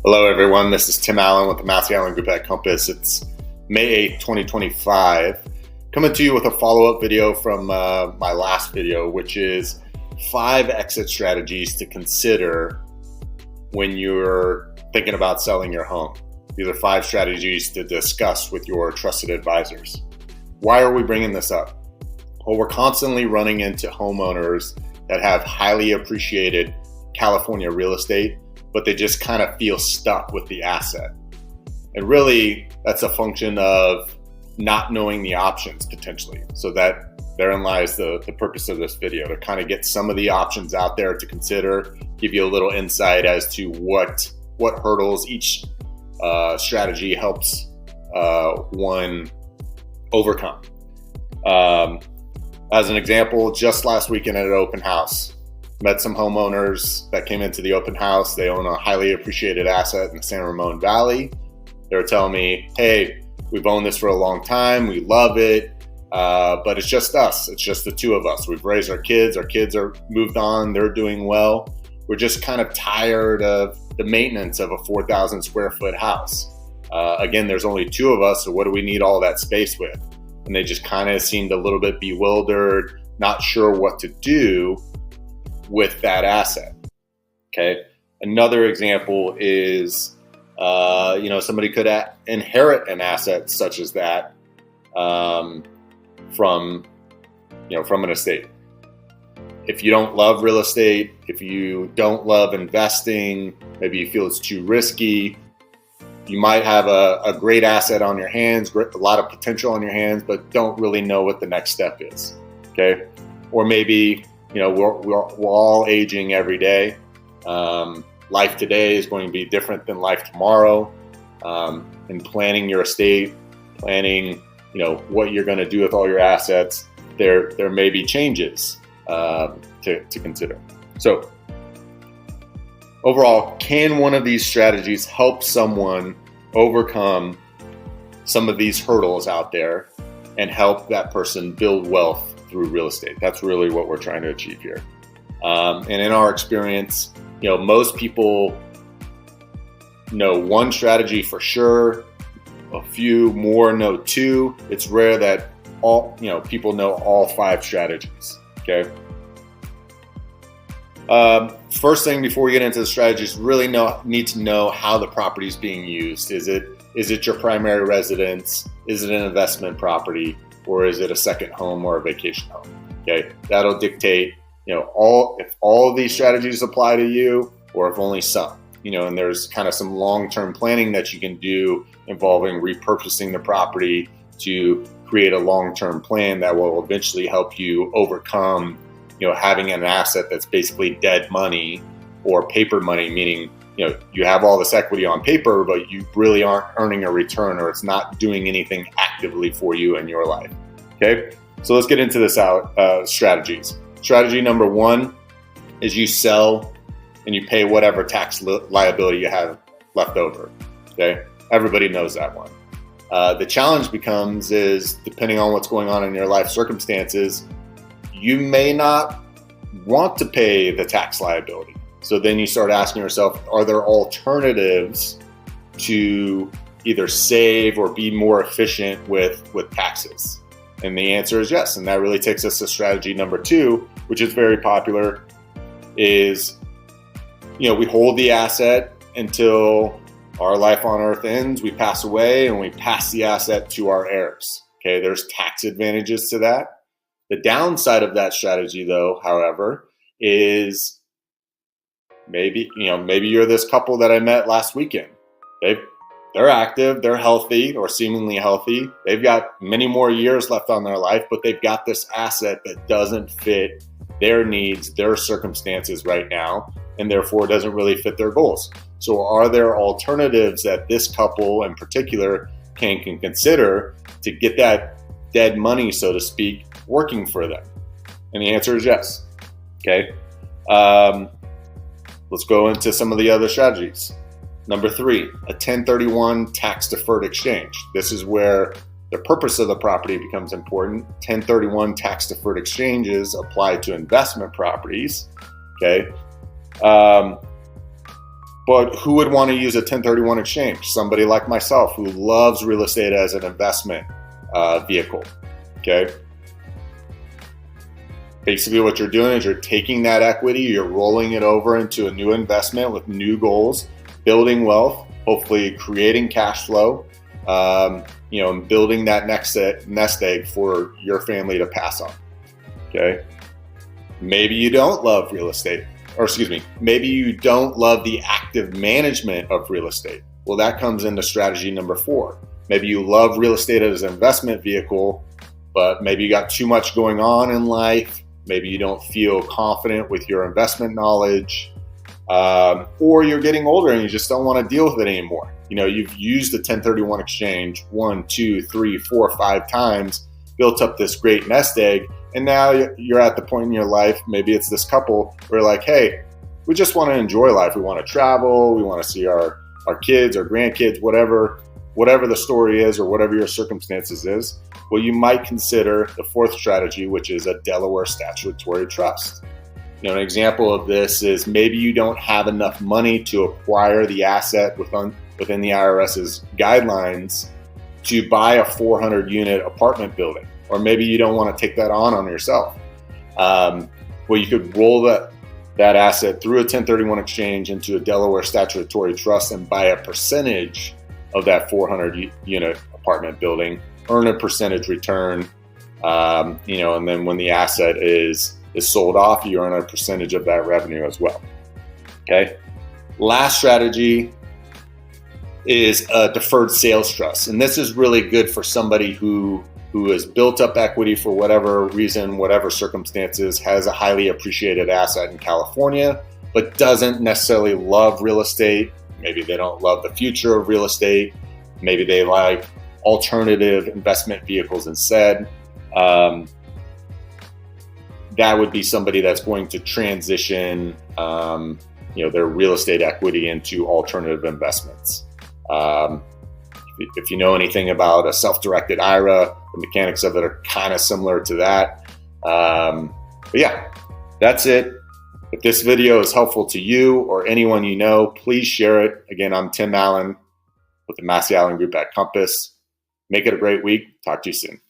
Hello, everyone. This is Tim Allen with the Massey Allen Group at Compass. It's May 8th, 2025. Coming to you with a follow-up video from my last video, which is 5 exit strategies to consider when you're thinking about selling your home. These are 5 strategies to discuss with your trusted advisors. Why are we bringing this up? Well, we're constantly running into homeowners that have highly appreciated California real estate, but they just kind of feel stuck with the asset. And really, that's a function of not knowing the options potentially. So that therein lies the purpose of this video, to kind of get some of the options out there to consider, give you a little insight as to what hurdles each strategy helps one overcome. As an example, just last weekend at an open house, met some homeowners that came into the open house. They own a highly appreciated asset in the San Ramon Valley. They were telling me, hey, we've owned this for a long time. We love it, but it's just us. It's just the two of us. We've raised our kids. Our kids are moved on. They're doing well. We're just kind of tired of the maintenance of a 4,000 square foot house. Again, there's only 2 of us, so what do we need all that space with? And they just kind of seemed a little bit bewildered, not sure what to do with that asset. Okay. Another example is, somebody could inherit an asset such as that from an estate. If you don't love real estate, if you don't love investing, maybe you feel it's too risky, you might have a great asset on your hands, a lot of potential on your hands, but don't really know what the next step is. Okay. Or maybe we're all aging every day. Life today is going to be different than life tomorrow. And planning your estate, planning, what you're going to do with all your assets, there may be changes to consider. So overall, can one of these strategies help someone overcome some of these hurdles out there and help that person build wealth through real estate? That's really what we're trying to achieve here. And in our experience, most people know one strategy for sure. A few more know 2. It's rare that people know all 5 strategies. Okay. First thing before we get into the strategies, really need to know how the property is being used. Is it your primary residence? Is it an investment property? Or is it a second home or a vacation home? Okay, that'll dictate, if all of these strategies apply to you, or if only some. And there's kind of some long-term planning that you can do involving repurposing the property to create a long-term plan that will eventually help you overcome, having an asset that's basically dead money or paper money, meaning, you have all this equity on paper, but you really aren't earning a return, or it's not doing anything actively for you in your life. Okay, so let's get into this strategies. Strategy number 1 is you sell and you pay whatever tax liability you have left over. Okay, everybody knows that one. The challenge becomes is, depending on what's going on in your life circumstances, you may not want to pay the tax liability. So then you start asking yourself, are there alternatives to either save or be more efficient with taxes? And the answer is yes. And that really takes us to strategy number 2, which is very popular, is, we hold the asset until our life on earth ends, we pass away, and we pass the asset to our heirs. Okay, there's tax advantages to that. The downside of that strategy, though, however, is maybe you're this couple that I met last weekend. They're active, they're healthy, or seemingly healthy. They've got many more years left on their life, but they've got this asset that doesn't fit their needs, their circumstances right now, and therefore doesn't really fit their goals. So are there alternatives that this couple in particular can consider to get that dead money, so to speak, working for them? And the answer is yes. Okay. Let's go into some of the other strategies. Number 3, a 1031 tax-deferred exchange. This is where the purpose of the property becomes important. 1031 tax-deferred exchanges apply to investment properties. Okay. But who would want to use a 1031 exchange? Somebody like myself who loves real estate as an investment vehicle, okay? Basically what you're doing is you're taking that equity, you're rolling it over into a new investment with new goals, building wealth, hopefully creating cash flow, and building that nest egg for your family to pass on, okay? Maybe you don't love real estate, maybe you don't love the active management of real estate. Well, that comes into strategy number 4. Maybe you love real estate as an investment vehicle, but maybe you got too much going on in life. Maybe you don't feel confident with your investment knowledge, or you're getting older and you just don't want to deal with it anymore. You've used the 1031 exchange 1, 2, 3, 4, 5 times, built up this great nest egg, and now you're at the point in your life, maybe it's this couple, where like, hey, we just want to enjoy life. We want to travel. We want to see our kids, our grandkids, whatever the story is or whatever your circumstances is. Well, you might consider the 4th strategy, which is a Delaware statutory trust. An example of this is maybe you don't have enough money to acquire the asset within the IRS's guidelines to buy a 400-unit apartment building, or maybe you don't want to take that on yourself. Well, you could roll that asset through a 1031 exchange into a Delaware statutory trust and buy a percentage of that 400-unit apartment building, earn a percentage return, and then when the asset is sold off, you earn a percentage of that revenue as well. Okay. Last strategy is a deferred sales trust. And this is really good for somebody who has built up equity for whatever reason, whatever circumstances, has a highly appreciated asset in California, but doesn't necessarily love real estate. Maybe they don't love the future of real estate. Maybe they like alternative investment vehicles instead. That would be somebody that's going to transition, their real estate equity into alternative investments. If you know anything about a self-directed IRA, the mechanics of it are kind of similar to that. But yeah, that's it. If this video is helpful to you or anyone you know, please share it. Again, I'm Tim Allen with the Massey Allen Group at Compass. Make it a great week. Talk to you soon.